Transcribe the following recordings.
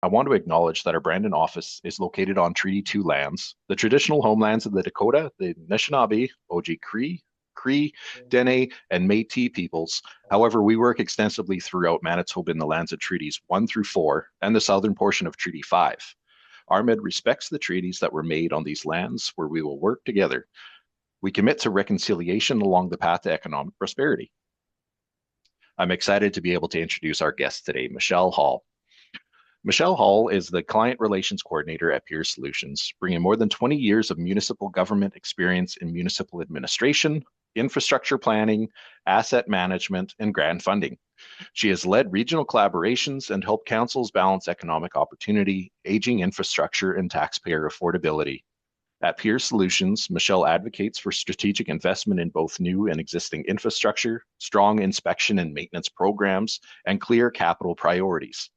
I want to acknowledge that our Brandon office is located on Treaty 2 lands, the traditional homelands of the Dakota, the Anishinaabe, Cree, Dene, and Métis peoples. However, we work extensively throughout Manitoba in the lands of Treaties 1 through 4 and the southern portion of Treaty 5. RMED respects the treaties that were made on these lands where we will work together. We commit to reconciliation along the path to economic prosperity. I'm excited to be able to introduce our guest today, Michelle Hall. Michelle Hall is the Client Relations Coordinator at Pier Solutions, bringing more than 20 years of municipal government experience in municipal administration, infrastructure planning, asset management, and grant funding. She has led regional collaborations and helped councils balance economic opportunity, aging infrastructure, and taxpayer affordability. At Pier Solutions, Michelle advocates for strategic investment in both new and existing infrastructure, strong inspection and maintenance programs, and clear capital priorities,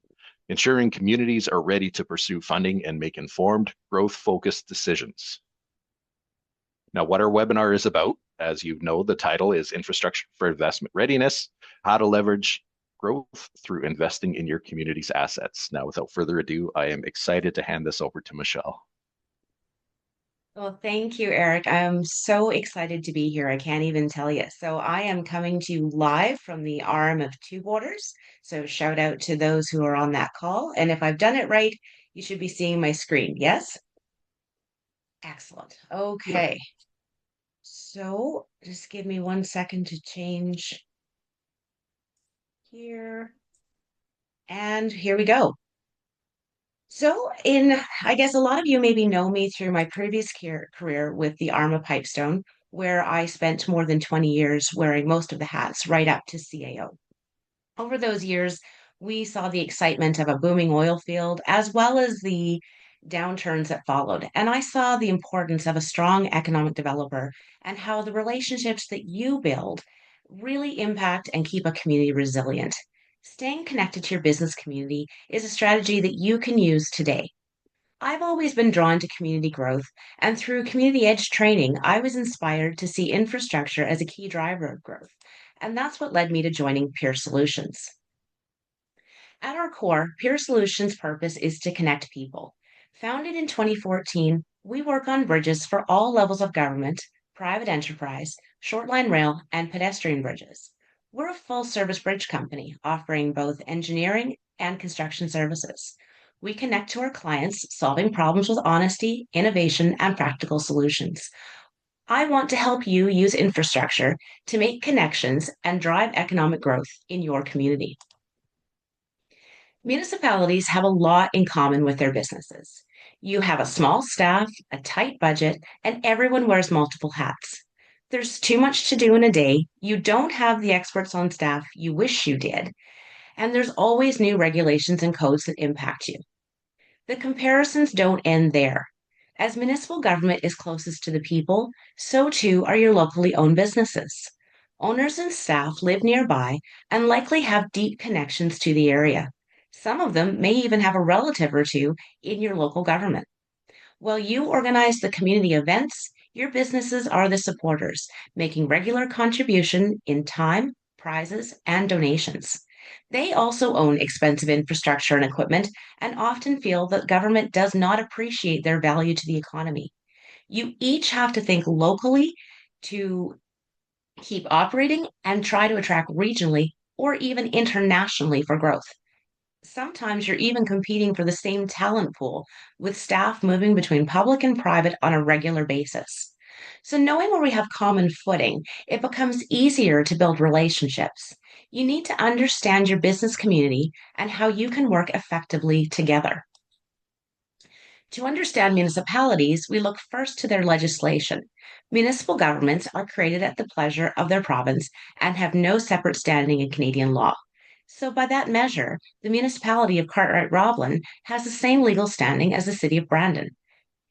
ensuring communities are ready to pursue funding and make informed, growth-focused decisions. Now, what our webinar is about, as you know, the title is Infrastructure for Investment Readiness, How to Leverage Growth Through Investing in Your Community's Assets. Now, without further ado, I am excited to hand this over to Michelle. Well, thank you, Eric. I'm so excited to be here. I can't even tell you. So, I am coming to you live from the arm of Two Borders. So, shout out to those who are on that call. And if I've done it right, you should be seeing my screen. Yes? Excellent. Okay. So, just give me 1 second to change here. And here we go. So, I guess a lot of you maybe know me through my previous career with the Arma Pipestone, where I spent more than 20 years wearing most of the hats right up to CAO. Over those years, we saw the excitement of a booming oil field as well as the downturns that followed. And I saw the importance of a strong economic developer and how the relationships that you build really impact and keep a community resilient. Staying connected to your business community is a strategy that you can use today. I've always been drawn to community growth, and through community edge training, I was inspired to see infrastructure as a key driver of growth. And that's what led me to joining Peer Solutions. At our core, Peer Solutions' purpose is to connect people. Founded in 2014, we work on bridges for all levels of government, private enterprise, short line rail, and pedestrian bridges. We're a full service bridge company offering both engineering and construction services. We connect to our clients, solving problems with honesty, innovation, and practical solutions. I want to help you use infrastructure to make connections and drive economic growth in your community. Municipalities have a lot in common with their businesses. You have a small staff, a tight budget, and everyone wears multiple hats. There's too much to do in a day. You don't have the experts on staff you wish you did. And there's always new regulations and codes that impact you. The comparisons don't end there. As municipal government is closest to the people, so too are your locally owned businesses. Owners and staff live nearby and likely have deep connections to the area. Some of them may even have a relative or two in your local government. While you organize the community events, your businesses are the supporters, making regular contribution in time, prizes, and donations. They also own expensive infrastructure and equipment and often feel that government does not appreciate their value to the economy. You each have to think locally to keep operating and try to attract regionally or even internationally for growth. Sometimes you're even competing for the same talent pool, with staff moving between public and private on a regular basis. So, knowing where we have common footing, it becomes easier to build relationships. You need to understand your business community and how you can work effectively together. To understand municipalities, we look first to their legislation. Municipal governments are created at the pleasure of their province and have no separate standing in Canadian law. So, by that measure, the municipality of Cartwright-Roblin has the same legal standing as the city of Brandon.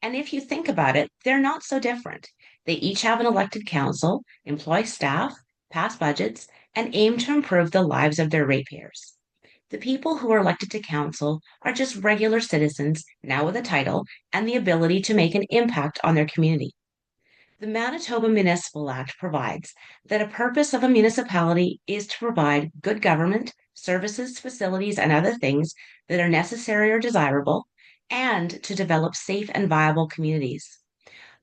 And if you think about it, they're not so different. They each have an elected council, employ staff, pass budgets, and aim to improve the lives of their ratepayers. The people who are elected to council are just regular citizens, now with a title and the ability to make an impact on their community. The Manitoba Municipal Act provides that a purpose of a municipality is to provide good government, services, facilities, and other things that are necessary or desirable, and to develop safe and viable communities.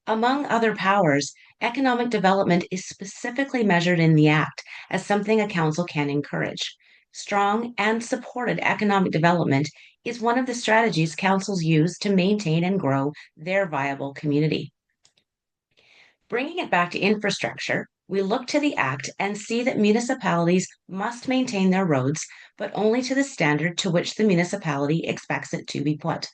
Among other powers, economic development is specifically measured in the Act as something a council can encourage. Strong and supported economic development is one of the strategies councils use to maintain and grow their viable community. Bringing it back to infrastructure, we look to the Act and see that municipalities must maintain their roads, but only to the standard to which the municipality expects it to be put.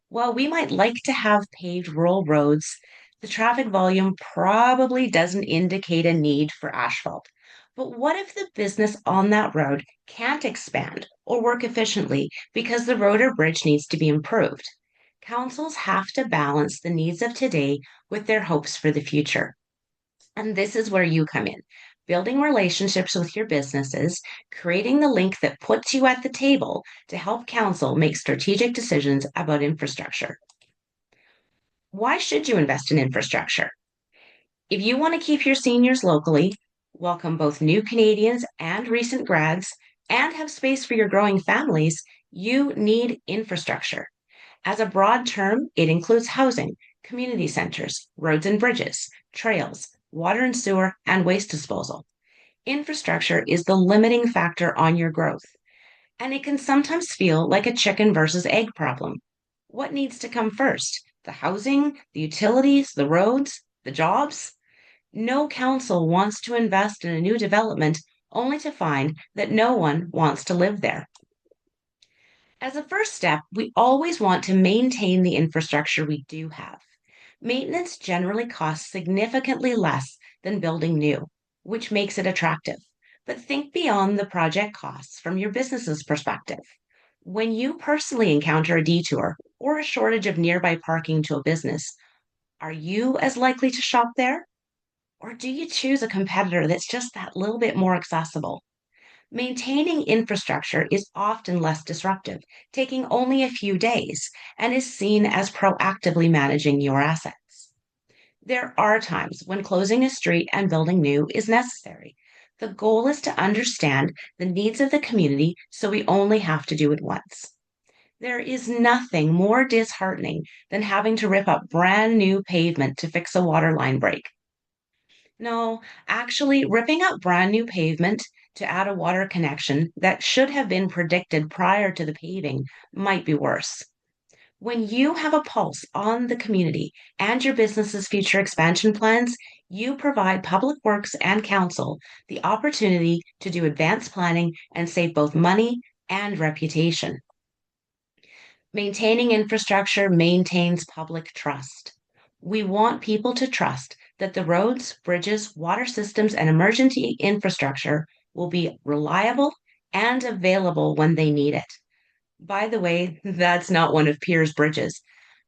While we might like to have paved rural roads, the traffic volume probably doesn't indicate a need for asphalt. But what if the business on that road can't expand or work efficiently because the road or bridge needs to be improved? Councils have to balance the needs of today with their hopes for the future. And this is where you come in, building relationships with your businesses, creating the link that puts you at the table to help council make strategic decisions about infrastructure. Why should you invest in infrastructure? If you want to keep your seniors locally, welcome both new Canadians and recent grads, and have space for your growing families, you need infrastructure. As a broad term, it includes housing, community centers, roads and bridges, trails, water and sewer, and waste disposal. Infrastructure is the limiting factor on your growth, and it can sometimes feel like a chicken versus egg problem. What needs to come first? The housing, the utilities, the roads, the jobs? No council wants to invest in a new development only to find that no one wants to live there. As a first step, we always want to maintain the infrastructure we do have. Maintenance generally costs significantly less than building new, which makes it attractive. But think beyond the project costs from your business's perspective. When you personally encounter a detour or a shortage of nearby parking to a business, are you as likely to shop there? Or do you choose a competitor that's just that little bit more accessible? Maintaining infrastructure is often less disruptive, taking only a few days, and is seen as proactively managing your assets. There are times when closing a street and building new is necessary. The goal is to understand the needs of the community so we only have to do it once. There is nothing more disheartening than having to rip up brand new pavement to fix a water line break. No, actually, ripping up brand new pavement to add a water connection that should have been predicted prior to the paving might be worse. When you have a pulse on the community and your business's future expansion plans, you provide public works and council the opportunity to do advanced planning and save both money and reputation. Maintaining infrastructure maintains public trust. We want people to trust that the roads, bridges, water systems, and emergency infrastructure will be reliable and available when they need it. By the way, that's not one of Pier's bridges.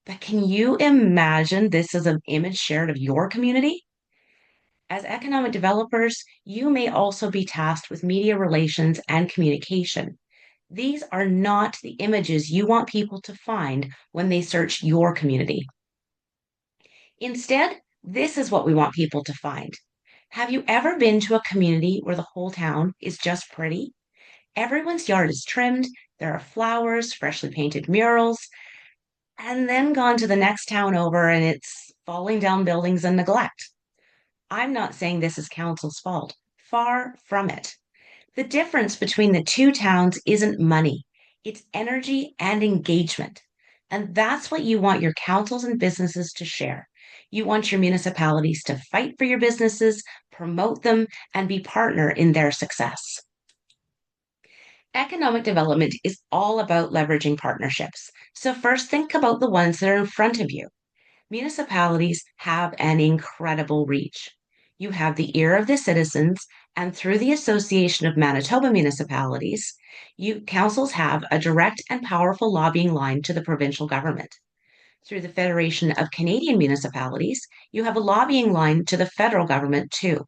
But can you imagine this as an image shared of your community? As economic developers, you may also be tasked with media relations and communication. These are not the images you want people to find when they search your community. Instead, this is what we want people to find. Have you ever been to a community where the whole town is just pretty? Everyone's yard is trimmed, there are flowers, freshly painted murals, and then gone to the next town over and it's falling down buildings and neglect. I'm not saying this is council's fault. Far from it. The difference between the two towns isn't money, it's energy and engagement. And that's what you want your councils and businesses to share. You want your municipalities to fight for your businesses, promote them, and be partner in their success. Economic development is all about leveraging partnerships. So first think about the ones that are in front of you. Municipalities have an incredible reach. You have the ear of the citizens, and through the Association of Manitoba Municipalities, councils have a direct and powerful lobbying line to the provincial government. Through the Federation of Canadian Municipalities, you have a lobbying line to the federal government too.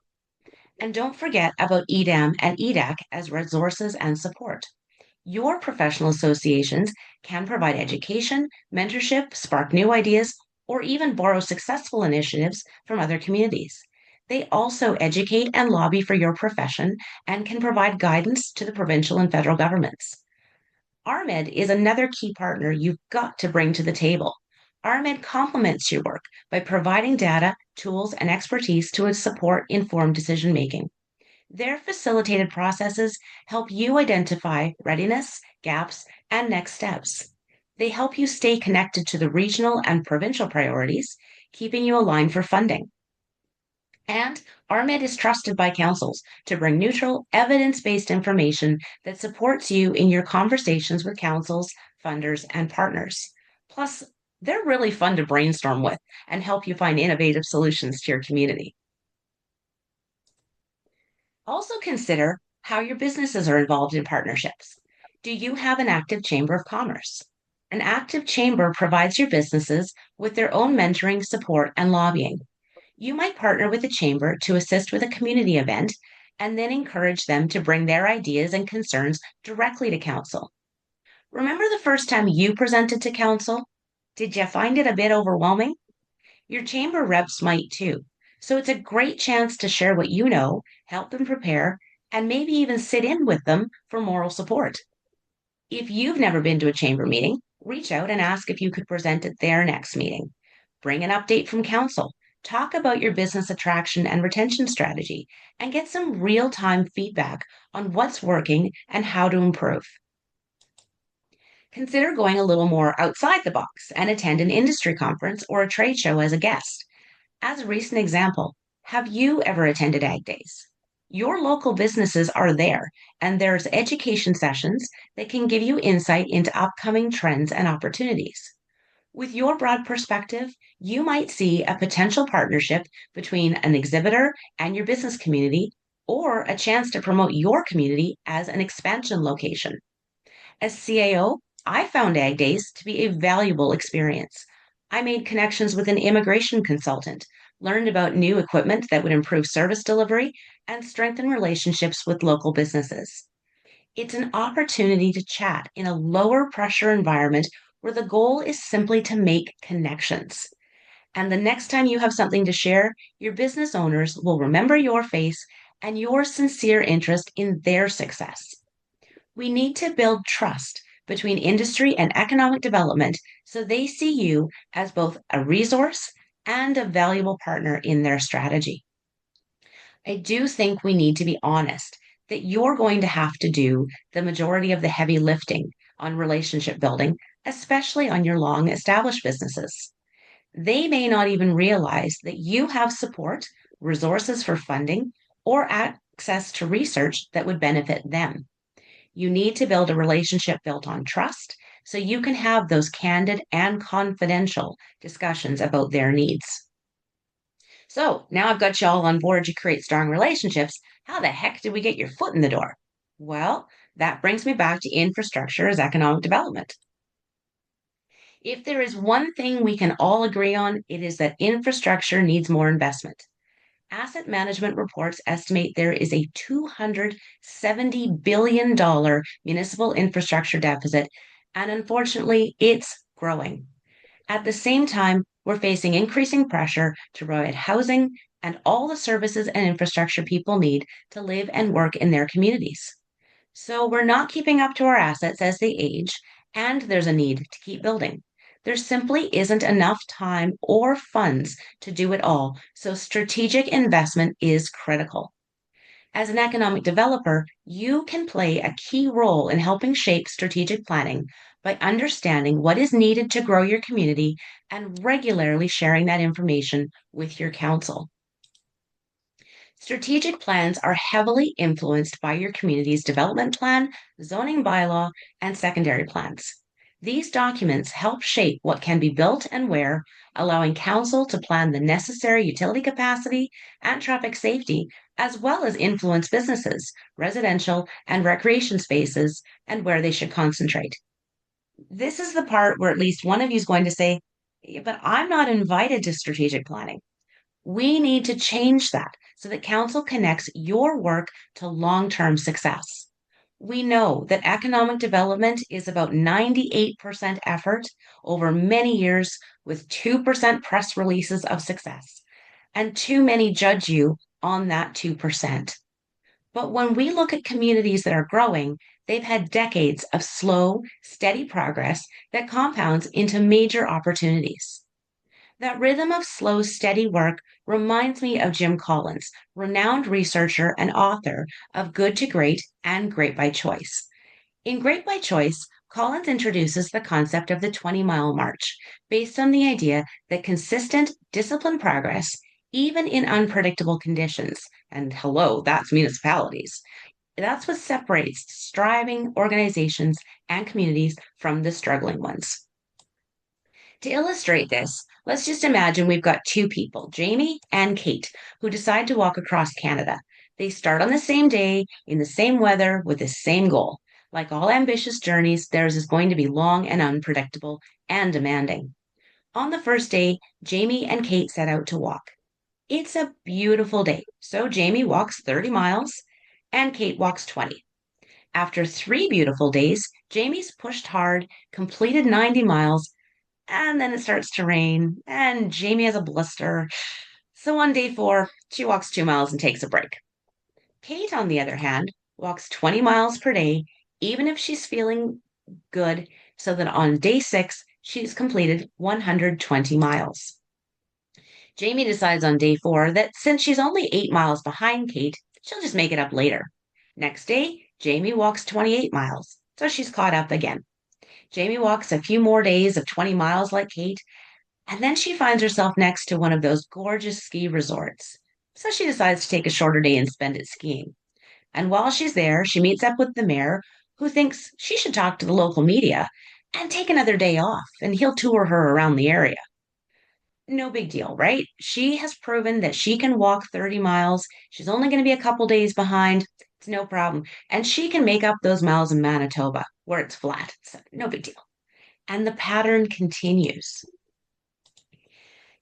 And don't forget about EDAM and EDAC as resources and support. Your professional associations can provide education, mentorship, spark new ideas, or even borrow successful initiatives from other communities. They also educate and lobby for your profession and can provide guidance to the provincial and federal governments. RMED is another key partner you've got to bring to the table. RMED complements your work by providing data, tools, and expertise to support informed decision making. Their facilitated processes help you identify readiness, gaps, and next steps. They help you stay connected to the regional and provincial priorities, keeping you aligned for funding. And RMED is trusted by councils to bring neutral, evidence based information that supports you in your conversations with councils, funders, and partners. Plus, they're really fun to brainstorm with and help you find innovative solutions to your community. Also, consider how your businesses are involved in partnerships. Do you have an active chamber of commerce? An active chamber provides your businesses with their own mentoring, support, and lobbying. You might partner with a chamber to assist with a community event and then encourage them to bring their ideas and concerns directly to council. Remember the first time you presented to council? Did you find it a bit overwhelming? Your chamber reps might too. So it's a great chance to share what you know, help them prepare, and maybe even sit in with them for moral support. If you've never been to a chamber meeting, reach out and ask if you could present at their next meeting. Bring an update from council. Talk about your business attraction and retention strategy and get some real time feedback on what's working and how to improve. Consider going a little more outside the box and attend an industry conference or a trade show as a guest. As a recent example, have you ever attended Ag Days? Your local businesses are there, and there's education sessions that can give you insight into upcoming trends and opportunities. With your broad perspective, you might see a potential partnership between an exhibitor and your business community, or a chance to promote your community as an expansion location. As CAO, I found Ag Days to be a valuable experience. I made connections with an immigration consultant, learned about new equipment that would improve service delivery, and strengthen relationships with local businesses. It's an opportunity to chat in a lower pressure environment where the goal is simply to make connections. And the next time you have something to share, your business owners will remember your face and your sincere interest in their success. We need to build trust between industry and economic development so they see you as both a resource and a valuable partner in their strategy. I do think we need to be honest that you're going to have to do the majority of the heavy lifting on relationship building, especially on your long established businesses. They may not even realize that you have support, resources for funding, or access to research that would benefit them. You need to build a relationship built on trust so you can have those candid and confidential discussions about their needs. So now I've got you all on board to create strong relationships. How the heck did we get your foot in the door? Well, that brings me back to infrastructure as economic development. If there is one thing we can all agree on, it is that infrastructure needs more investment. Asset management reports estimate there is a $270 billion municipal infrastructure deficit, and unfortunately, it's growing. At the same time, we're facing increasing pressure to provide housing and all the services and infrastructure people need to live and work in their communities. So we're not keeping up to our assets as they age, and there's a need to keep building. There simply isn't enough time or funds to do it all, so strategic investment is critical. As an economic developer, you can play a key role in helping shape strategic planning by understanding what is needed to grow your community and regularly sharing that information with your council. Strategic plans are heavily influenced by your community's development plan, zoning bylaw, and secondary plans. These documents help shape what can be built and where, allowing council to plan the necessary utility capacity and traffic safety, as well as influence businesses, residential, and recreation spaces, and where they should concentrate. This is the part where at least one of you is going to say, "Yeah, but I'm not invited to strategic planning." We need to change that so that council connects your work to long term success. We know that economic development is about 98% effort over many years with 2% press releases of success, and too many judge you on that 2%. But when we look at communities that are growing, they've had decades of slow, steady progress that compounds into major opportunities. That rhythm of slow, steady work reminds me of Jim Collins, renowned researcher and author of Good to Great and Great by Choice. In Great by Choice, Collins introduces the concept of the 20-mile march, based on the idea that consistent, disciplined progress, even in unpredictable conditions, and hello, that's municipalities, that's what separates striving organizations and communities from the struggling ones. To illustrate this, let's just imagine we've got two people, Jamie and Kate, who decide to walk across Canada. They start on the same day, in the same weather, with the same goal. Like all ambitious journeys, theirs is going to be long and unpredictable and demanding. On the first day, Jamie and Kate set out to walk. It's a beautiful day, so Jamie walks 30 miles and Kate walks 20. After 3 beautiful days, Jamie's pushed hard, completed 90 miles, and then it starts to rain, and Jamie has a blister. So on day 4, she walks 2 miles and takes a break. Kate, on the other hand, walks 20 miles per day, even if she's feeling good, so that on day 6, she's completed 120 miles. Jamie decides on day 4 that since she's only 8 miles behind Kate, she'll just make it up later. Next day, Jamie walks 28 miles, so she's caught up again. Jamie walks a few more days of 20 miles like Kate, and then she finds herself next to one of those gorgeous ski resorts. So she decides to take a shorter day and spend it skiing. And while she's there, she meets up with the mayor, who thinks she should talk to the local media and take another day off, and he'll tour her around the area. No big deal, right? She has proven that she can walk 30 miles. She's only going to be a couple days behind. It's no problem. And she can make up those miles in Manitoba, where it's flat. So no big deal. And the pattern continues.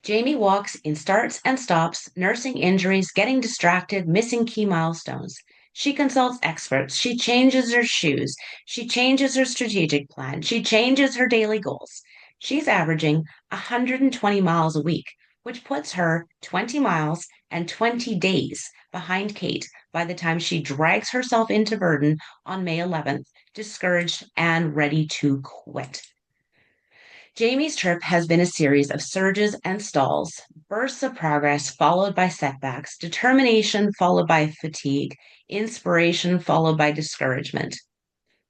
Jamie walks in starts and stops, nursing injuries, getting distracted, missing key milestones. She consults experts. She changes her shoes. She changes her strategic plan. She changes her daily goals. She's averaging 120 miles a week, which puts her 20 miles and 20 days behind Kate by the time she drags herself into Verdun on May 11th, discouraged and ready to quit. Jamie's trip has been a series of surges and stalls, bursts of progress followed by setbacks, determination followed by fatigue, inspiration followed by discouragement.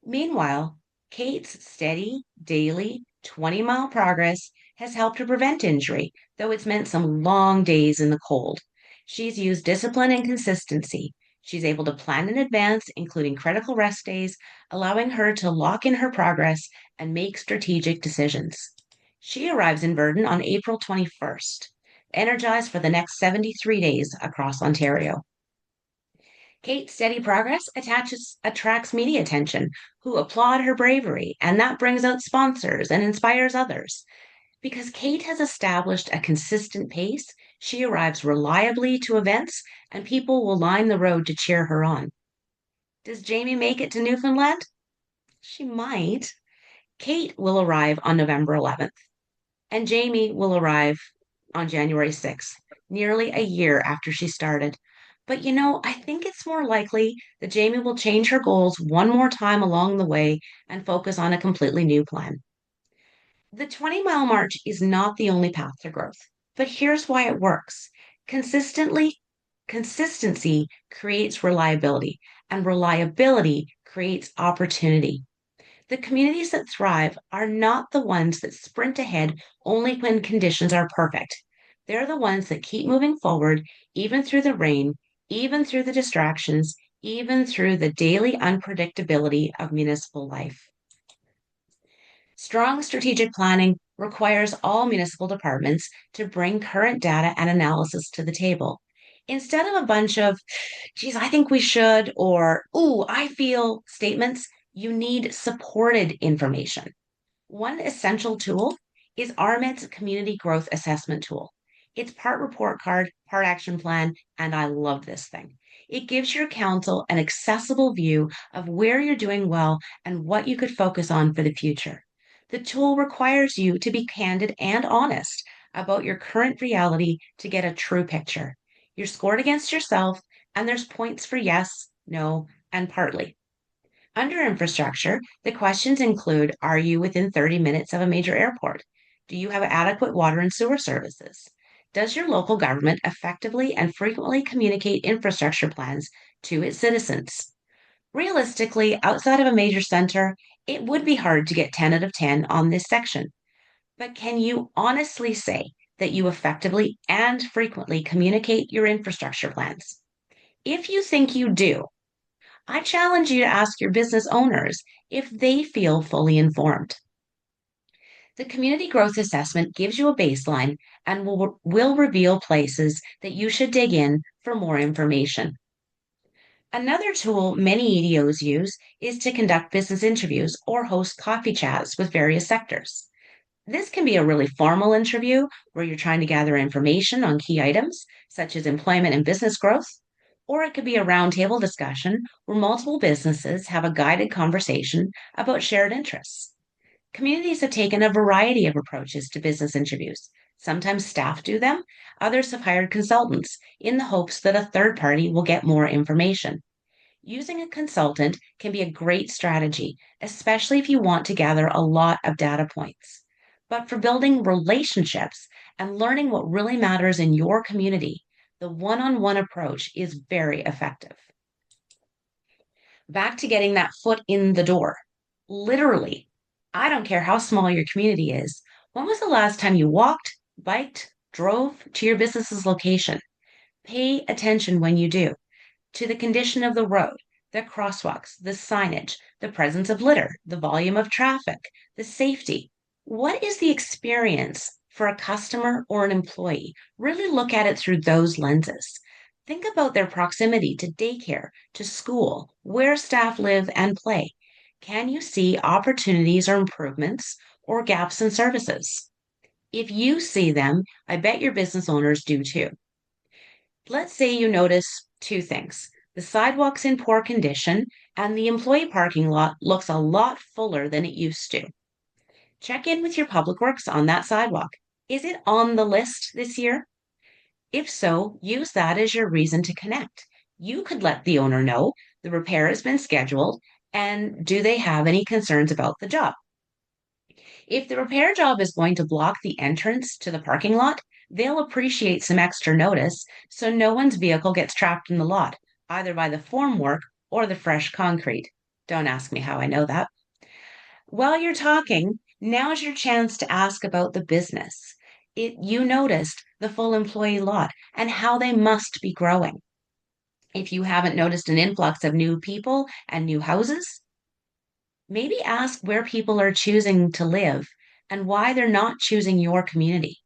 Meanwhile, Kate's steady, daily, 20-mile progress has helped her prevent injury, though it's meant some long days in the cold. She's used discipline and consistency. She's able to plan in advance, including critical rest days, allowing her to lock in her progress and make strategic decisions. She arrives in Verdun on April 21st, energized for the next 73 days across Ontario. Kate's steady progress attracts media attention, who applaud her bravery, and that brings out sponsors and inspires others. Because Kate has established a consistent pace, she arrives reliably to events, and people will line the road to cheer her on. Does Jamie make it to Newfoundland? She might. Kate will arrive on November 11th, and Jamie will arrive on January 6th, nearly a year after she started. But I think it's more likely that Jamie will change her goals one more time along the way and focus on a completely new plan. The 20-mile march is not the only path to growth, but here's why it works. Consistency creates reliability, and reliability creates opportunity. The communities that thrive are not the ones that sprint ahead only when conditions are perfect. They're the ones that keep moving forward, even through the rain, even through the distractions, even through the daily unpredictability of municipal life. Strong strategic planning requires all municipal departments to bring current data and analysis to the table. Instead of a bunch of, geez, I think we should, or, ooh, I feel statements, you need supported information. One essential tool is RMED's Community Growth Assessment Tool. It's part report card, part action plan, and I love this thing. It gives your council an accessible view of where you're doing well and what you could focus on for the future. The tool requires you to be candid and honest about your current reality to get a true picture. You're scored against yourself, and there's points for yes, no, and partly. Under infrastructure, the questions include: are you within 30 minutes of a major airport? Do you have adequate water and sewer services? Does your local government effectively and frequently communicate infrastructure plans to its citizens? Realistically, outside of a major center, it would be hard to get 10 out of 10 on this section. But can you honestly say that you effectively and frequently communicate your infrastructure plans? If you think you do, I challenge you to ask your business owners if they feel fully informed. The community growth assessment gives you a baseline and will reveal places that you should dig in for more information. Another tool many EDOs use is to conduct business interviews or host coffee chats with various sectors. This can be a really formal interview where you're trying to gather information on key items, such as employment and business growth, or it could be a roundtable discussion where multiple businesses have a guided conversation about shared interests. Communities have taken a variety of approaches to business interviews. Sometimes staff do them, others have hired consultants in the hopes that a third party will get more information. Using a consultant can be a great strategy, especially if you want to gather a lot of data points. But for building relationships and learning what really matters in your community, the one on one approach is very effective. Back to getting that foot in the door. Literally, I don't care how small your community is. When was the last time you walked, biked, drove to your business's location? Pay attention when you do to the condition of the road, the crosswalks, the signage, the presence of litter, the volume of traffic, the safety. What is the experience for a customer or an employee? Really look at it through those lenses. Think about their proximity to daycare, to school, where staff live and play. Can you see opportunities or improvements or gaps in services? If you see them, I bet your business owners do too. Let's say you notice two things: the sidewalk's in poor condition, and the employee parking lot looks a lot fuller than it used to. Check in with your public works on that sidewalk. Is it on the list this year? If so, use that as your reason to connect. You could let the owner know the repair has been scheduled, and do they have any concerns about the job? If the repair job is going to block the entrance to the parking lot, they'll appreciate some extra notice so no one's vehicle gets trapped in the lot, either by the form work or the fresh concrete. Don't ask me how I know that. While you're talking, now's your chance to ask about the business. You noticed the full employee lot and how they must be growing. If you haven't noticed an influx of new people and new houses, maybe ask where people are choosing to live and why they're not choosing your community.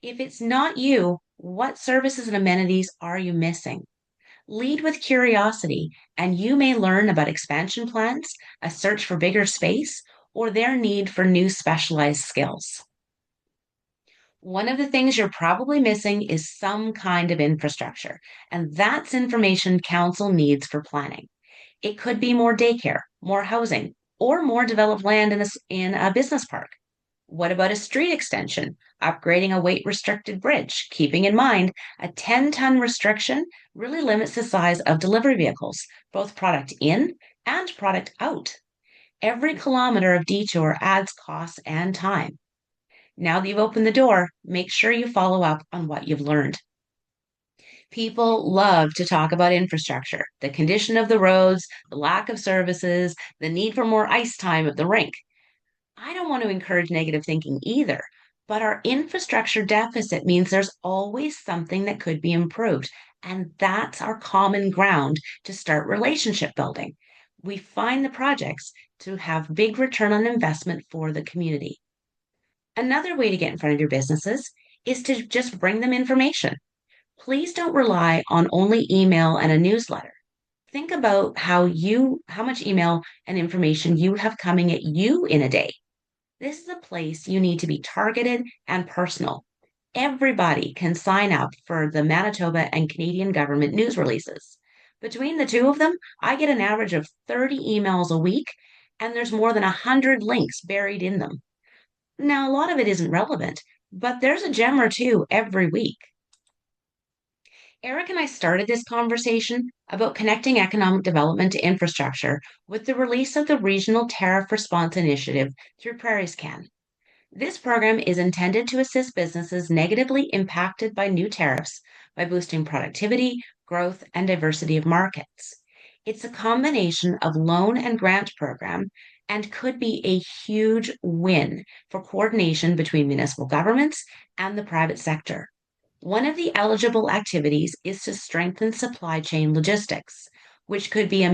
If it's not you, what services and amenities are you missing? Lead with curiosity, and you may learn about expansion plans, a search for bigger space, or their need for new specialized skills. One of the things you're probably missing is some kind of infrastructure, and that's information council needs for planning. It could be more daycare, more housing, or more developed land in a business park. What about a street extension, upgrading a weight restricted bridge, keeping in mind a 10-ton restriction really limits the size of delivery vehicles, both product in and product out. Every kilometer of detour adds costs and time. Now that you've opened the door, make sure you follow up on what you've learned. People love to talk about infrastructure, the condition of the roads, the lack of services, the need for more ice time at the rink. I don't want to encourage negative thinking either, but our infrastructure deficit means there's always something that could be improved. And that's our common ground to start relationship building. We find the projects to have big return on investment for the community. Another way to get in front of your businesses is to just bring them information. Please don't rely on only email and a newsletter. Think about how much email and information you have coming at you in a day. This is a place you need to be targeted and personal. Everybody can sign up for the Manitoba and Canadian government news releases. Between the two of them, I get an average of 30 emails a week, and there's more than 100 links buried in them. Now, a lot of it isn't relevant, but there's a gem or two every week. Eric and I started this conversation about connecting economic development to infrastructure with the release of the Regional Tariff Response Initiative through Prairies Can. This program is intended to assist businesses negatively impacted by new tariffs by boosting productivity, growth, and diversity of markets. It's a combination of loan and grant program and could be a huge win for coordination between municipal governments and the private sector. One of the eligible activities is to strengthen supply chain logistics, which could be an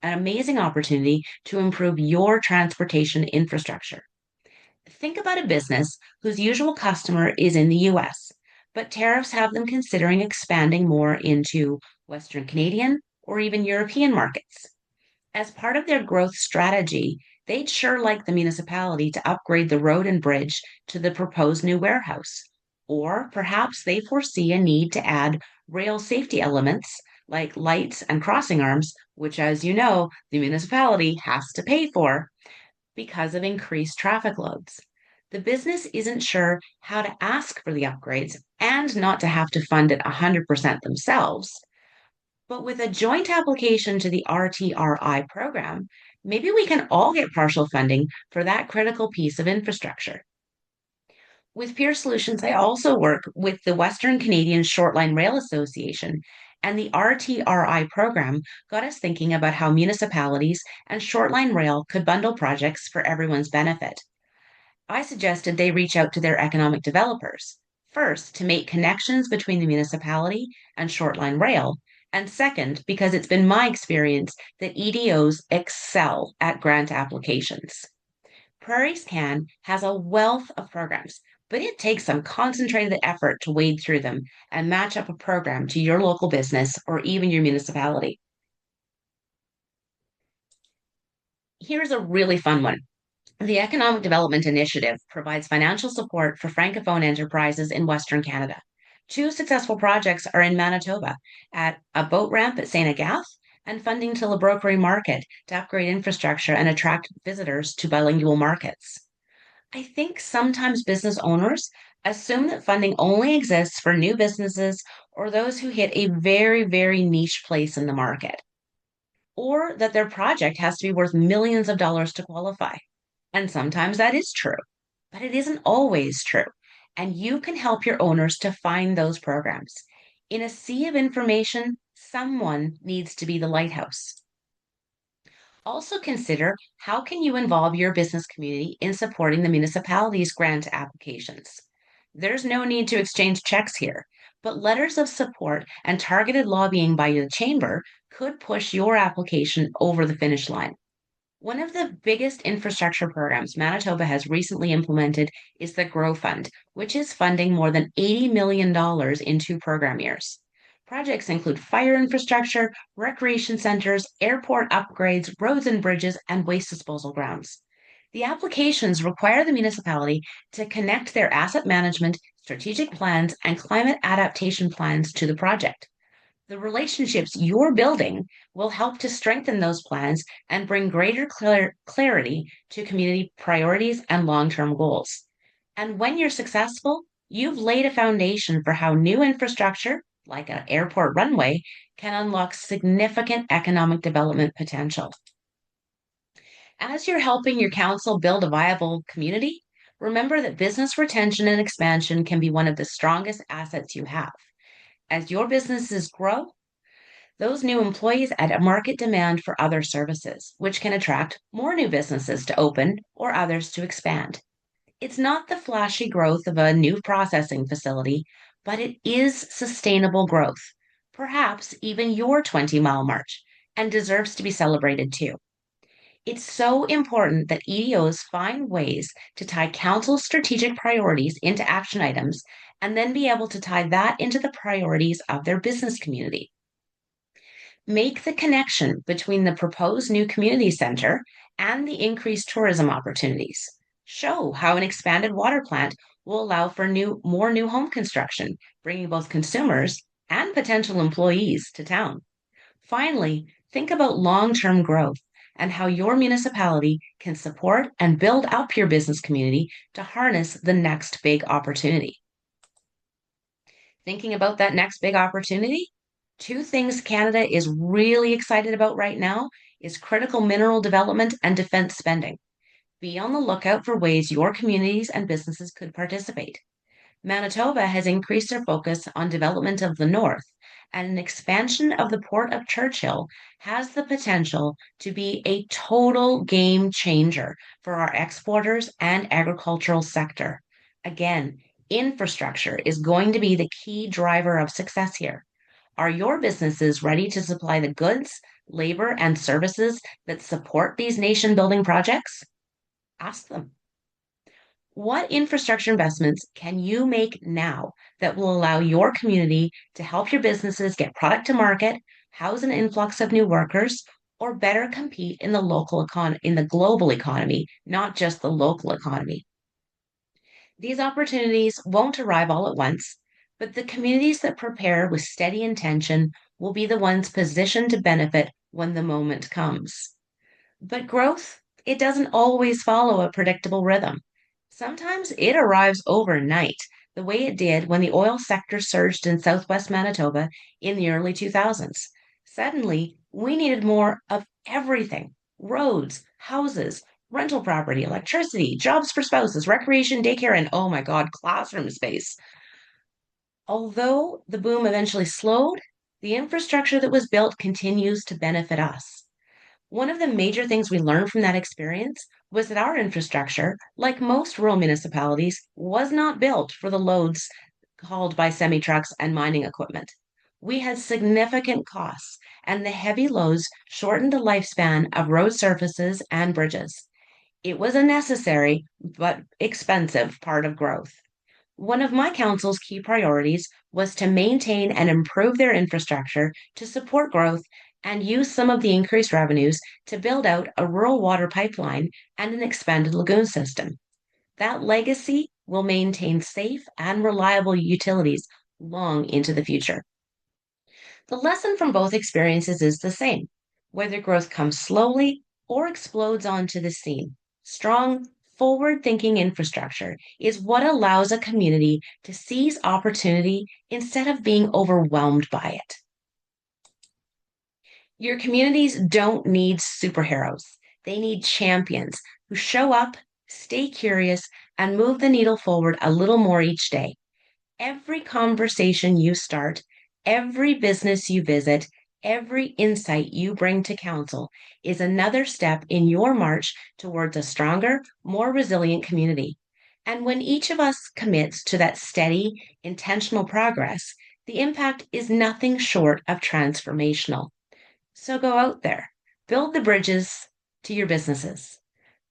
amazing opportunity to improve your transportation infrastructure. Think about a business whose usual customer is in the US, but tariffs have them considering expanding more into Western Canadian or even European markets. As part of their growth strategy, they'd sure like the municipality to upgrade the road and bridge to the proposed new warehouse. Or perhaps they foresee a need to add rail safety elements like lights and crossing arms, which, as you know, the municipality has to pay for because of increased traffic loads. The business isn't sure how to ask for the upgrades and not to have to fund it 100% themselves. But with a joint application to the RTRI program, maybe we can all get partial funding for that critical piece of infrastructure. With Pier Solutions, I also work with the Western Canadian Shortline Rail Association, and the RTRI program got us thinking about how municipalities and shortline rail could bundle projects for everyone's benefit. I suggested they reach out to their economic developers, first, to make connections between the municipality and shortline rail, and second, because it's been my experience that EDOs excel at grant applications. Prairies Can has a wealth of programs, but it takes some concentrated effort to wade through them and match up a program to your local business or even your municipality. Here's a really fun one. The Economic Development Initiative provides financial support for Francophone enterprises in Western Canada. Two successful projects are in Manitoba at a boat ramp at St. Agathe and funding to Labrokery Market to upgrade infrastructure and attract visitors to bilingual markets. I think sometimes business owners assume that funding only exists for new businesses or those who hit a very, very niche place in the market, or that their project has to be worth millions of dollars to qualify. And sometimes that is true, but it isn't always true. And you can help your owners to find those programs. In a sea of information, someone needs to be the lighthouse. Also consider how can you involve your business community in supporting the municipality's grant applications. There's no need to exchange checks here, but letters of support and targeted lobbying by the chamber could push your application over the finish line. One of the biggest infrastructure programs Manitoba has recently implemented is the Grow Fund, which is funding more than $80 million in 2 program years. Projects include fire infrastructure, recreation centers, airport upgrades, roads and bridges, and waste disposal grounds. The applications require the municipality to connect their asset management, strategic plans, and climate adaptation plans to the project. The relationships you're building will help to strengthen those plans and bring greater clarity to community priorities and long term goals. And when you're successful, you've laid a foundation for how new infrastructure, like an airport runway, can unlock significant economic development potential. As you're helping your council build a viable community, remember that business retention and expansion can be one of the strongest assets you have. As your businesses grow, those new employees add a market demand for other services, which can attract more new businesses to open or others to expand. It's not the flashy growth of a new processing facility, but it is sustainable growth, perhaps even your 20-mile march, and deserves to be celebrated too. It's so important that EDOs find ways to tie council's strategic priorities into action items and then be able to tie that into the priorities of their business community. Make the connection between the proposed new community center and the increased tourism opportunities. Show how an expanded water plant will allow for more new home construction, bringing both consumers and potential employees to town. Finally, think about long-term growth and how your municipality can support and build up your business community to harness the next big opportunity. Thinking about that next big opportunity, two things Canada is really excited about right now is critical mineral development and defense spending. Be on the lookout for ways your communities and businesses could participate. Manitoba has increased their focus on development of the north, and an expansion of the Port of Churchill has the potential to be a total game changer for our exporters and agricultural sector. Again, infrastructure is going to be the key driver of success here. Are your businesses ready to supply the goods, labor, and services that support these nation building projects? Ask them. What infrastructure investments can you make now that will allow your community to help your businesses get product to market, house an influx of new workers, or better compete in the global economy, not just the local economy? These opportunities won't arrive all at once, but the communities that prepare with steady intention will be the ones positioned to benefit when the moment comes. But growth, it doesn't always follow a predictable rhythm. Sometimes it arrives overnight, the way it did when the oil sector surged in southwest Manitoba in the early 2000s. Suddenly, we needed more of everything: roads, houses, rental property, electricity, jobs for spouses, recreation, daycare, and oh my God, classroom space. Although the boom eventually slowed, the infrastructure that was built continues to benefit us. One of the major things we learned from that experience was that our infrastructure, like most rural municipalities, was not built for the loads hauled by semi trucks and mining equipment. We had significant costs, and the heavy loads shortened the lifespan of road surfaces and bridges. It was a necessary but expensive part of growth. One of my council's key priorities was to maintain and improve their infrastructure to support growth and use some of the increased revenues to build out a rural water pipeline and an expanded lagoon system. That legacy will maintain safe and reliable utilities long into the future. The lesson from both experiences is the same. Whether growth comes slowly or explodes onto the scene, strong, forward thinking infrastructure is what allows a community to seize opportunity instead of being overwhelmed by it. Your communities don't need superheroes, they need champions who show up, stay curious, and move the needle forward a little more each day. Every conversation you start, every business you visit, every insight you bring to council is another step in your march towards a stronger, more resilient community. And when each of us commits to that steady, intentional progress, the impact is nothing short of transformational. So go out there, build the bridges to your businesses,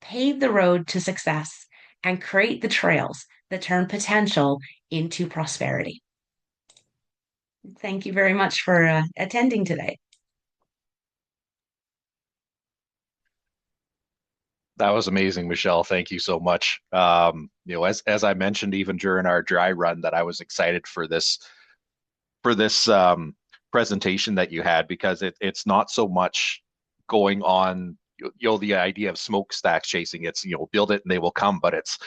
pave the road to success, and create the trails that turn potential into prosperity. Thank you very much for attending today. That was amazing, Michelle. Thank you so much. As I mentioned, even during our dry run, that I was excited for this presentation that you had, because it's not so much going on, the idea of smokestacks chasing. It's, build it and they will come, but it's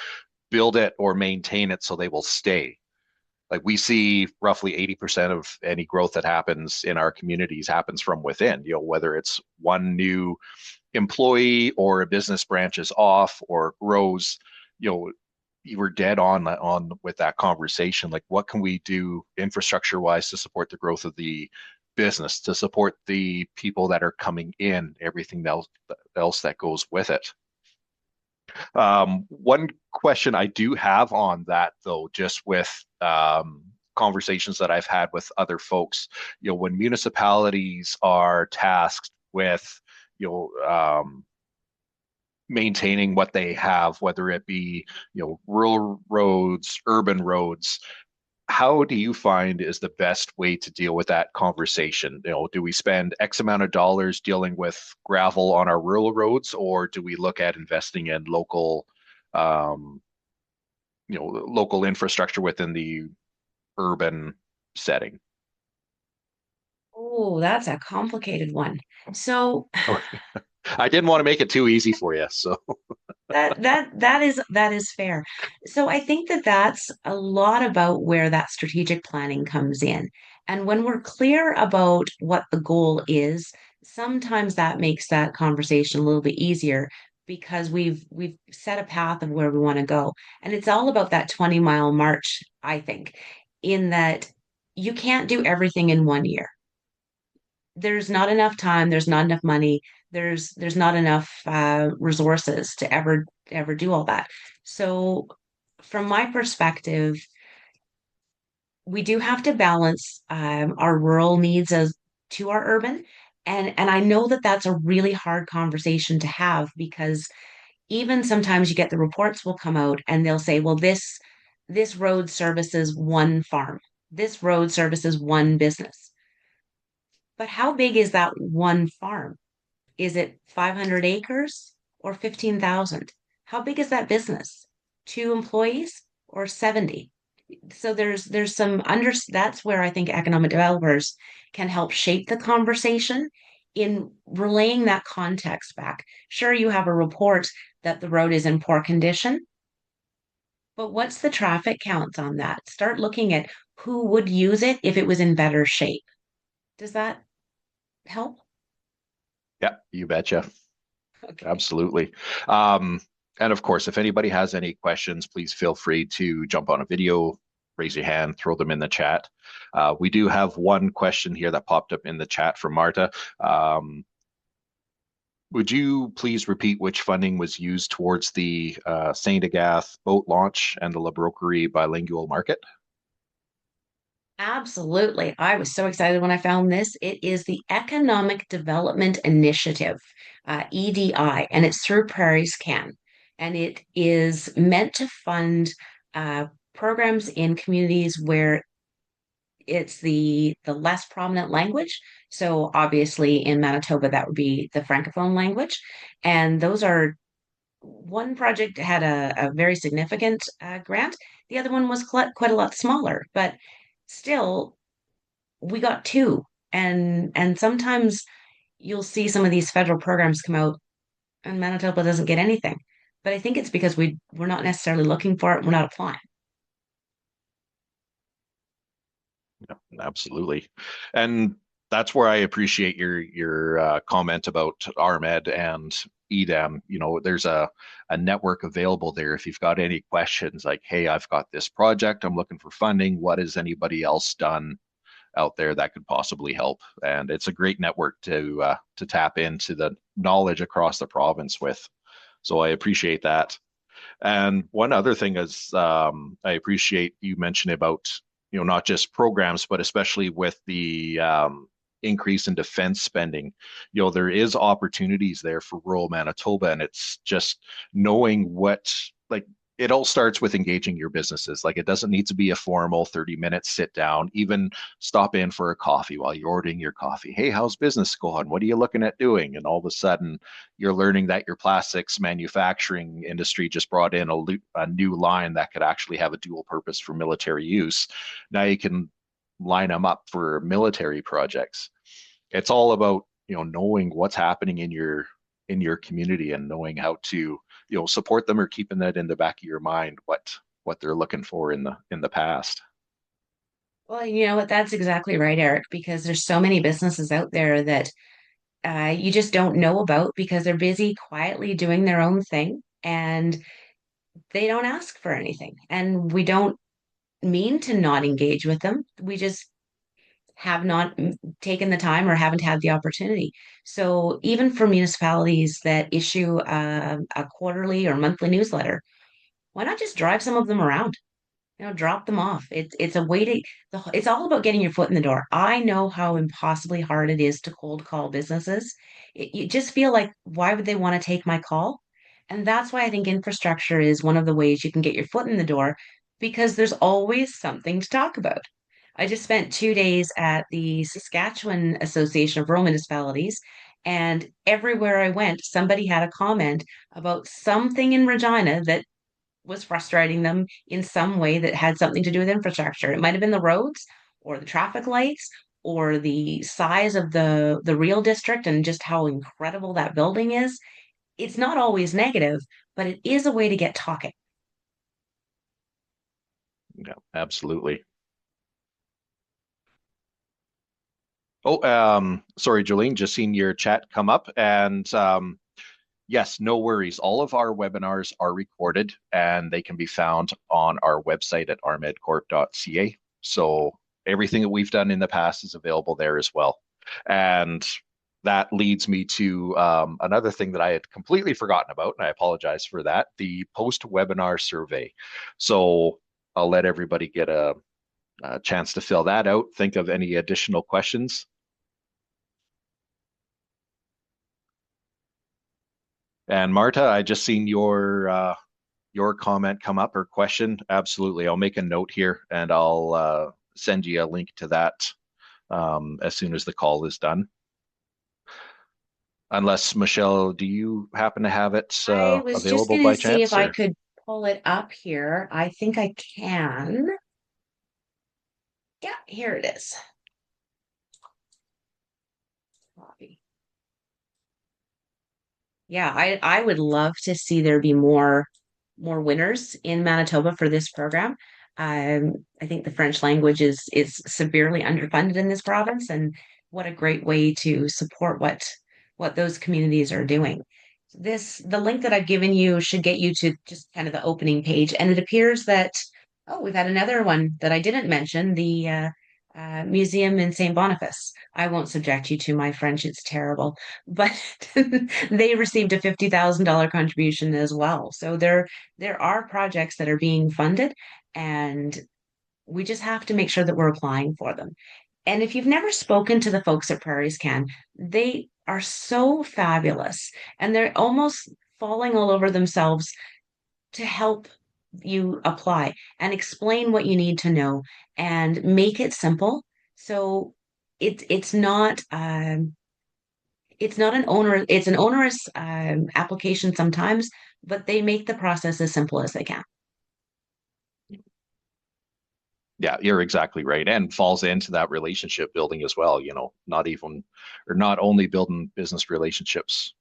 build it or maintain it so they will stay. Like, we see roughly 80% of any growth that happens in our communities happens from within, whether it's one new employee or a business branches off or grows. You were dead on with that conversation. Like, what can we do infrastructure wise to support the growth of the business, to support the people that are coming in, everything else that goes with it. One question I do have on that, though, just with conversations that I've had with other folks, when municipalities are tasked with, maintaining what they have, whether it be, rural roads, urban roads, how do you find is the best way to deal with that conversation? Do we spend X amount of dollars dealing with gravel on our rural roads, or do we look at investing in um, local infrastructure within the urban setting? Oh, that's a complicated one. So I didn't want to make it too easy for you. So, that is fair. So I think that that's a lot about where that strategic planning comes in. And when we're clear about what the goal is, sometimes that makes that conversation a little bit easier because we've set a path of where we want to go. And it's all about that 20-mile march, I think, in that you can't do everything in 1 year. There's not enough time, there's not enough money, there's not enough resources to ever do all that. So from my perspective, we do have to balance our rural needs as to our urban. And I know that that's a really hard conversation to have because even sometimes you get the reports will come out and they'll say, well, this road services one farm, this road services one business. But how big is that one farm? Is it 500 acres or 15,000? How big is that business? Two employees or 70? So there's some under that's where I think economic developers can help shape the conversation in relaying that context back. Sure, you have a report that the road is in poor condition, but what's the traffic counts on that? Start looking at who would use it if it was in better shape. Does that help? yeah, you betcha. Okay. Absolutely. Um, and of course, if anybody has any questions, please feel free to jump on a video, raise your hand, throw them in the chat. We do have one question here that popped up in the chat from Marta. Would you please repeat which funding was used towards the Saint Agath boat launch and the La Broquerie bilingual market? Absolutely. I was so excited when I found this. It is the Economic Development Initiative, EDI, and it's through Prairies Can. And it is meant to fund programs in communities where it's the less prominent language. So obviously in Manitoba, that would be the Francophone language. And those are one project had a very significant grant. The other one was quite a lot smaller, but still we got two. And sometimes you'll see some of these federal programs come out and Manitoba doesn't get anything. But I think it's because we're not necessarily looking for it, we're not applying. Yeah, absolutely. And that's where I appreciate your comment about RMED and EDAM. You know, there's a network available there. If you've got any questions, like, hey, I've got this project, I'm looking for funding. What has anybody else done out there that could possibly help? And it's a great network to tap into the knowledge across the province with. So I appreciate that. And one other thing is, I appreciate you mentioning about, you know, not just programs, but especially with the increase in defense spending. You know, there is opportunities there for rural Manitoba, and it's just knowing what, like, it all starts with engaging your businesses. Like, it doesn't need to be a formal 30-minute sit down. Even stop in for a coffee while you're ordering your coffee. Hey, how's business going? What are you looking at doing? And all of a sudden, you're learning that your plastics manufacturing industry just brought in a new line that could actually have a dual purpose for military use. Now you can line them up for military projects. It's all about, you know, knowing what's happening in your community and knowing how to, you know, support them or keeping that in the back of your mind what they're looking for in the past. Well, you know what? That's exactly right, Eric, because there's so many businesses out there that you just don't know about because they're busy quietly doing their own thing and they don't ask for anything. And we don't mean to not engage with them. We just have not taken the time or haven't had the opportunity. So even for municipalities that issue a quarterly or monthly newsletter, why not just drive some of them around? Drop them off. It's a way to it's all about getting your foot in the door. I know how impossibly hard it is to cold call businesses. You just feel like why would they want to take my call? And that's why I think infrastructure is one of the ways you can get your foot in the door because there's always something to talk about. I just spent 2 days at the Saskatchewan Association of Rural Municipalities, and everywhere I went, somebody had a comment about something in Regina that was frustrating them in some way that had something to do with infrastructure. It might have been the roads or the traffic lights or the size of the real district and just how incredible that building is, it's not always negative, but it is a way to get talking. Yeah, absolutely. Oh, sorry, Jolene, just seen your chat come up. And yes, no worries. All of our webinars are recorded and they can be found on our website at rmedcorp.ca. So everything that we've done in the past is available there as well. And that leads me to another thing that I had completely forgotten about, and I apologize for that, the post-webinar survey. So I'll let everybody get a chance to fill that out. Think of any additional questions. And Marta, I just seen your comment come up or question. Absolutely. I'll make a note here and I'll send you a link to that as soon as the call is done. Unless, Michelle, do you happen to have it I was just available going to by see if chance I or? could pull it up here. I think I can. Yeah, here it is. Copy. Yeah, I would love to see there be more winners in Manitoba for this program. I think the French language is severely underfunded in this province, and what a great way to support what those communities are doing. The link that I've given you should get you to just kind of the opening page, and it appears that we've had another one that I didn't mention, the museum in St. Boniface. I won't subject you to my French; it's terrible, but they received a $50,000 contribution as well. So there are projects that are being funded, and we just have to make sure that we're applying for them. And if you've never spoken to the folks at Prairies Can, they are so fabulous, and they're almost falling all over themselves to help you apply and explain what you need to know and make it simple. So it's not it's not an owner it's an onerous application sometimes, but they make the process as simple as they can. Yeah, you're exactly right. And falls into that relationship building as well, not even or not only building business relationships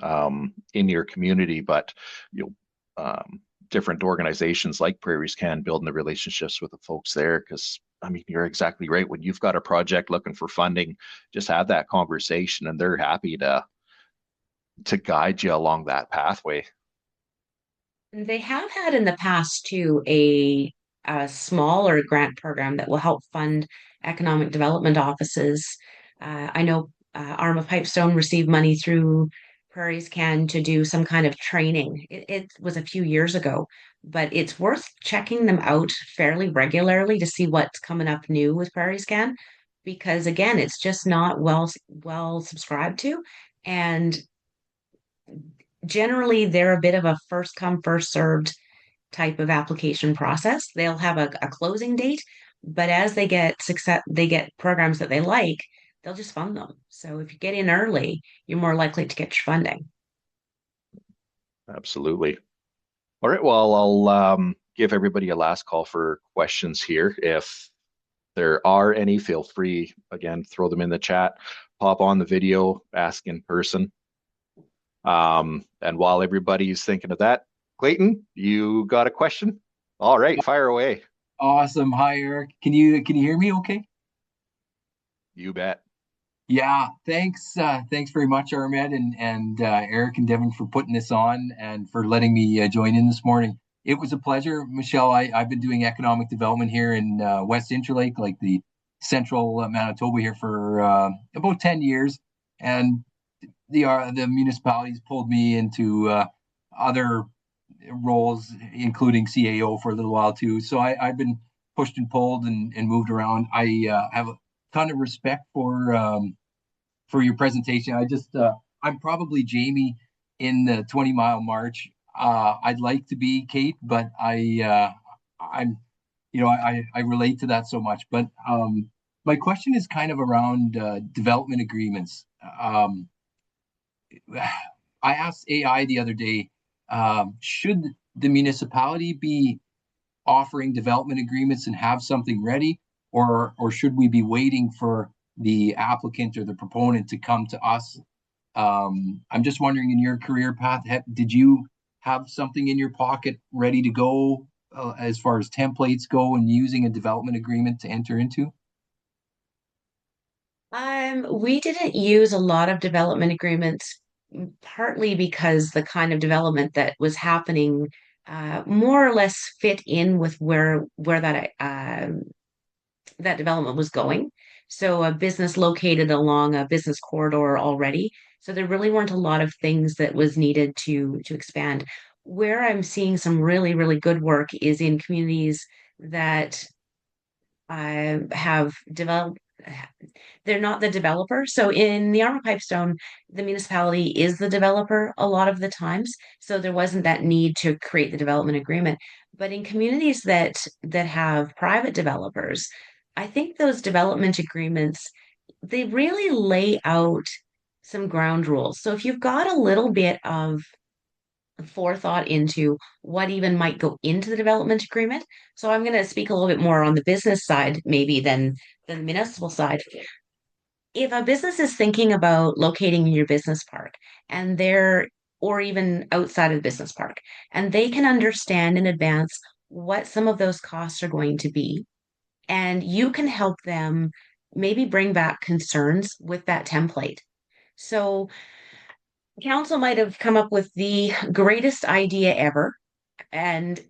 in your community, but you different organizations like Prairies Can building the relationships with the folks there. Because I mean, you're exactly right. When you've got a project looking for funding, just have that conversation, and they're happy to guide you along that pathway. They have had in the past too a smaller grant program that will help fund economic development offices. I know Arm of Pipestone received money through Prairies Can to do some kind of training. It was a few years ago, but it's worth checking them out fairly regularly to see what's coming up new with Prairies Can, because again, it's just not well subscribed to, and generally they're a bit of a first come first served type of application process. They'll have a closing date, but as they get success, they get programs that they like, they'll just fund them. So if you get in early, you're more likely to get your funding. Absolutely. All right. Well, I'll give everybody a last call for questions here. If there are any, feel free, again, throw them in the chat, pop on the video, ask in person. And while everybody's thinking of that, Clayton, you got a question? All right, fire away. Awesome. Hi, Eric. Can you hear me okay? You bet. Yeah, thanks. Thanks very much, Armed and Eric and Devin for putting this on and for letting me join in this morning. It was a pleasure, Michelle. I've been doing economic development here in West Interlake, like the central Manitoba here for about 10 years, and the municipalities pulled me into other roles, including CAO for a little while too. So I've been pushed and pulled and moved around. I have a ton of respect for your presentation. I'm probably Jamie in the 20-mile march. I'd like to be Kate, but I'm I relate to that so much. But my question is kind of around development agreements. I asked AI the other day, should the municipality be offering development agreements and have something ready, or should we be waiting for the applicant or the proponent to come to us. I'm just wondering, in your career path, did you have something in your pocket ready to go as far as templates go and using a development agreement to enter into? We didn't use a lot of development agreements, partly because the kind of development that was happening more or less fit in with where that development was going. So a business located along a business corridor already. So there really weren't a lot of things that was needed to expand. Where I'm seeing some really, really good work is in communities that have developed. They're not the developer. So in the Armor Pipestone, the municipality is the developer a lot of the times. So there wasn't that need to create the development agreement. But in communities that have private developers, I think those development agreements, they really lay out some ground rules. So if you've got a little bit of forethought into what even might go into the development agreement. So I'm going to speak a little bit more on the business side, maybe than the municipal side. If a business is thinking about locating in your business park and they're or even outside of the business park, and they can understand in advance what some of those costs are going to be, and you can help them maybe bring back concerns with that template. So council might have come up with the greatest idea ever, and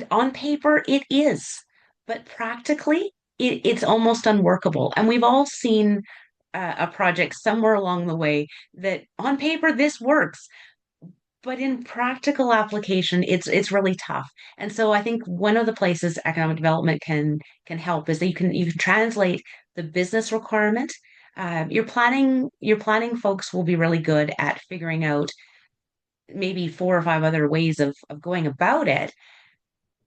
on paper it is, but practically it's almost unworkable. And we've all seen a project somewhere along the way that on paper this works, but in practical application it's really tough. And so I think one of the places economic development can help is that you can translate the business requirement. Your planning folks will be really good at figuring out maybe four or five other ways of going about it,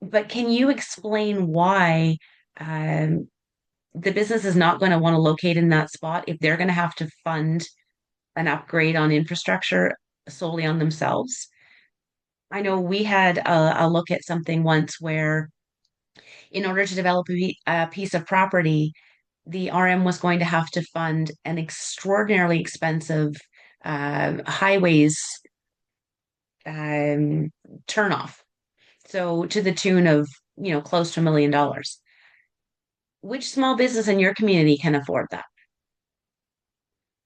but can you explain why um, the business is not going to want to locate in that spot if they're going to have to fund an upgrade on infrastructure solely on themselves? I know we had a look at something once where, in order to develop a piece of property, the RM was going to have to fund an extraordinarily expensive highways um, turnoff. So to the tune of, close to $1 million. Which small business in your community can afford that?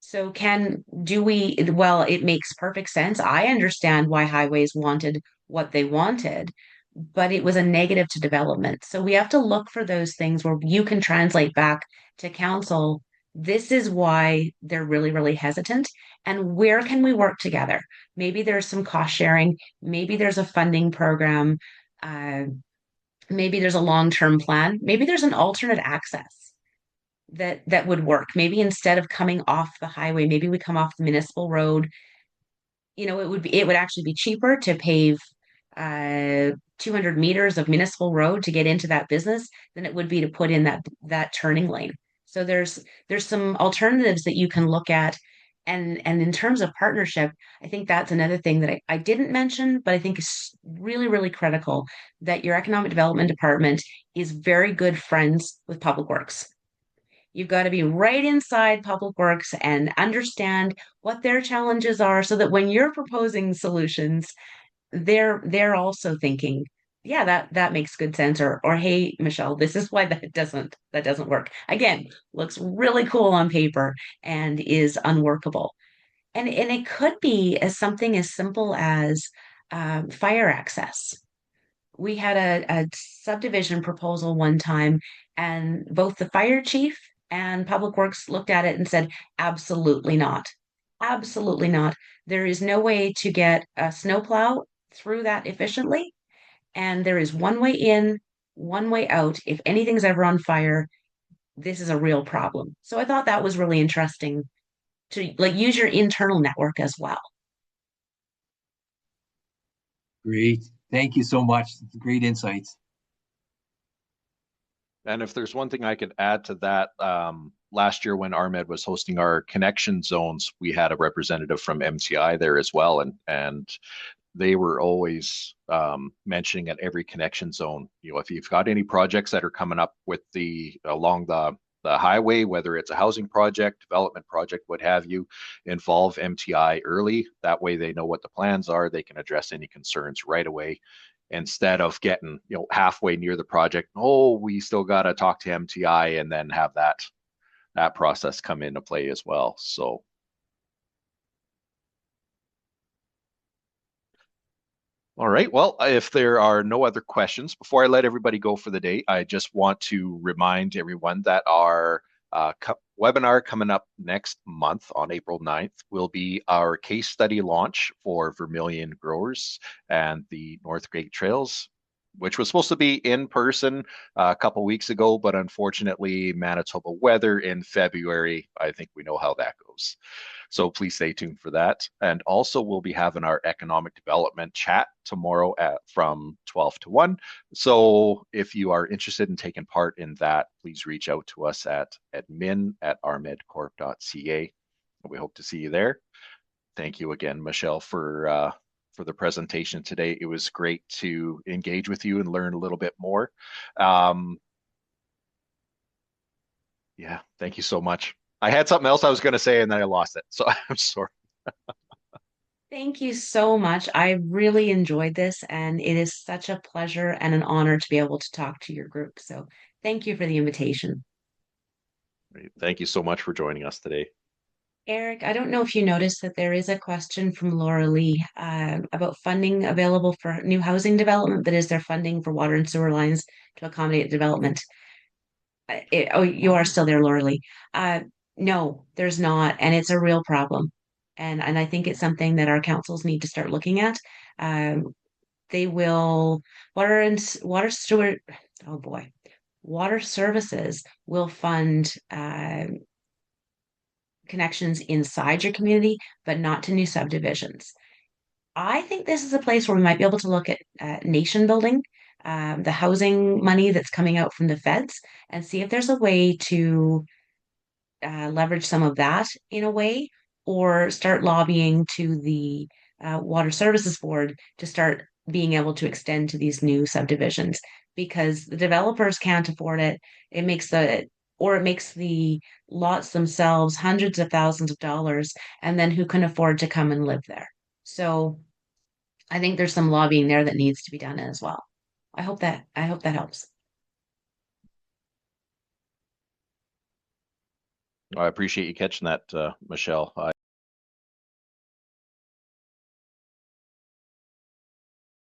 So well, it makes perfect sense. I understand why highways wanted what they wanted, but it was a negative to development. So we have to look for those things where you can translate back to council. This is why they're really, really hesitant. And where can we work together? Maybe there's some cost sharing. Maybe there's a funding program. Uh, Maybe there's a long-term plan. Maybe there's an alternate access that would work. Maybe instead of coming off the highway, maybe we come off the municipal road. It would actually be cheaper to pave 200 meters of municipal road to get into that business than it would be to put in that turning lane. So there's some alternatives that you can look at. And in terms of partnership, I think that's another thing that I didn't mention, but I think is really, really critical, that your economic development department is very good friends with Public Works. You've got to be right inside Public Works and understand what their challenges are so that when you're proposing solutions, they're also thinking, yeah, that makes good sense, or hey, Michelle, this is why that doesn't work. Again, looks really cool on paper and is unworkable. And it could be as something as simple as fire access. We had a subdivision proposal one time, and both the fire chief and Public Works looked at it and said, absolutely not. Absolutely not. There is no way to get a snowplow through that efficiently. And there is one way in, one way out. If anything's ever on fire, this is a real problem. So I thought that was really interesting to like use your internal network as well. Great. Thank you so much. Great insights. And if there's one thing I could add to that, last year when RMED was hosting our connection zones, we had a representative from MCI there as well, and they were always mentioning at every connection zone, if you've got any projects that are coming up along the the highway, whether it's a housing project, development project, what have you, involve MTI early. That way they know what the plans are. They can address any concerns right away instead of getting, halfway near the project. Oh, we still got to talk to MTI and then have that process come into play as well. So all right. Well, if there are no other questions, before I let everybody go for the day, I just want to remind everyone that our webinar coming up next month on April 9th will be our case study launch for Vermilion growers and the North Great Trails, which was supposed to be in person a couple weeks ago, but unfortunately, Manitoba weather in February, I think we know how that goes. So please stay tuned for that. And also, we'll be having our economic development chat tomorrow from 12 to 1. So if you are interested in taking part in that, please reach out to us at admin@rmedcorp.ca. We hope to see you there. Thank you again, Michelle, for the presentation today. It was great to engage with you and learn a little bit more. Yeah, thank you so much. I had something else I was going to say and then I lost it. So I'm sorry. Thank you so much. I really enjoyed this, and it is such a pleasure and an honor to be able to talk to your group. So thank you for the invitation. Thank you so much for joining us today. Eric, I don't know if you noticed that there is a question from Laura Lee about funding available for new housing development, but is there funding for water and sewer lines to accommodate development? Oh, you are still there, Laura Lee. No, there's not, and it's a real problem. And I think it's something that our councils need to start looking at. They will water steward. Oh boy, water services will fund connections inside your community, but not to new subdivisions. I think this is a place where we might be able to look at nation building, the housing money that's coming out from the feds, and see if there's a way to leverage some of that in a way, or start lobbying to the Water Services Board to start being able to extend to these new subdivisions because the developers can't afford it. It makes the lots themselves hundreds of thousands of dollars, and then who can afford to come and live there? So I think there's some lobbying there that needs to be done as well. I hope that helps. I appreciate you catching that, Michelle.